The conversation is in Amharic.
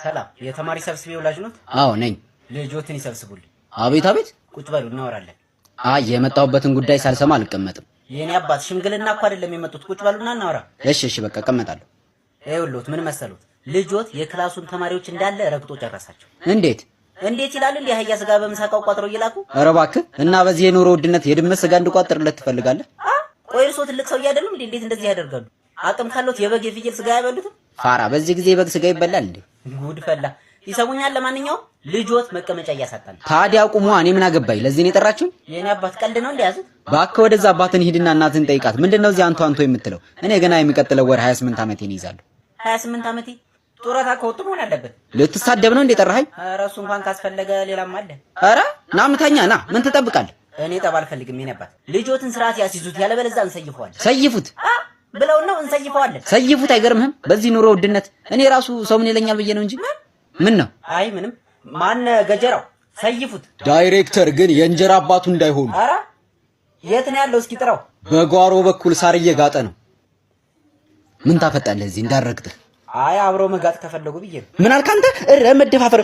ሰላም የተማሪ ሰብስቤ ወላጅ ነው? አዎ ነኝ። ልጆትን ይሰብስቡልኝ። አቤት አቤት። ቁጭ በሉ እናወራለን። አይ የመጣሁበትን ጉዳይ ሳልሰማ አልቀመጥም። የኔ አባት ሽምግልና እኮ አይደለም የመጡት። ቁጭ በሉና እናወራ። እሺ በቃ እቀመጣለሁ። ይኸውልዎት ምን መሰሉት? ልጆት የክላሱን ተማሪዎች እንዳለ ረግጦ ጨረሳቸው። እንዴት ይላል እንዴ? አህያ ስጋ በምሳቃው ቋጥሮ እየላኩ። ኧረ እባክህ እና በዚህ የኑሮ ውድነት የድመት ስጋ እንድቋጥርለት ትፈልጋለህ? ቆይ እርሶ ትልቅ ሰው እያደሉ እንዴት እንደዚህ ያደርጋሉ? አቅም ካሎት የበግ የፍየል ስጋ ያበሉት? ፋራ በዚህ ጊዜ የበግ ስጋ ይበላል እንዴ? ጉድ ፈላ። ይሰሙኛል። ለማንኛውም ልጆት መቀመጫ እያሳጣን። ታዲያ ቁሙ። እኔ ምን አገባኝ? ለዚህ ነው የጠራችሁ? የኔ አባት ቀልድ ነው እንደያዙት። እባክህ ወደዛ አባትን ሂድና እናትን ጠይቃት። ምንድነው እዚህ አንቶ የምትለው? እኔ ገና የሚቀጥለው ወር 28 ዓመቴን ይይዛለሁ። 28 ዓመቴ ጡረታ ከወጡ መሆን አለበት። ልትሳደብ ነው እንዴ ጠራኸኝ? ኧረ እሱ እንኳን ካስፈለገ ሌላም አለ። ኧረ ና ምታኛ ና። ምን ትጠብቃለህ? እኔ ጠብ አልፈልግም። የኔ አባት ልጆትን ስርዓት ያስይዙት፣ ያለበለዚያ እንሰይፈዋለን። ሰይፉት ብለው ነው እንሰይፈዋለን። ሰይፉት። አይገርምህም? በዚህ ኑሮ ውድነት እኔ ራሱ ሰው ምን ይለኛል ብዬ ነው እንጂ ምን ነው? አይ ምንም። ማን ገጀራው? ሰይፉት። ዳይሬክተር ግን የእንጀራ አባቱ እንዳይሆኑ። ኧረ የት ነው ያለው? እስኪ ጥራው። በጓሮ በኩል ሳር እየጋጠ ነው። ምን ታፈጣለህ እዚህ እንዳረግጥህ? አይ አብሮ መጋጥ ከፈለጉ ብዬ ነው። ምን አልክ አንተ? እረ መደፋፈር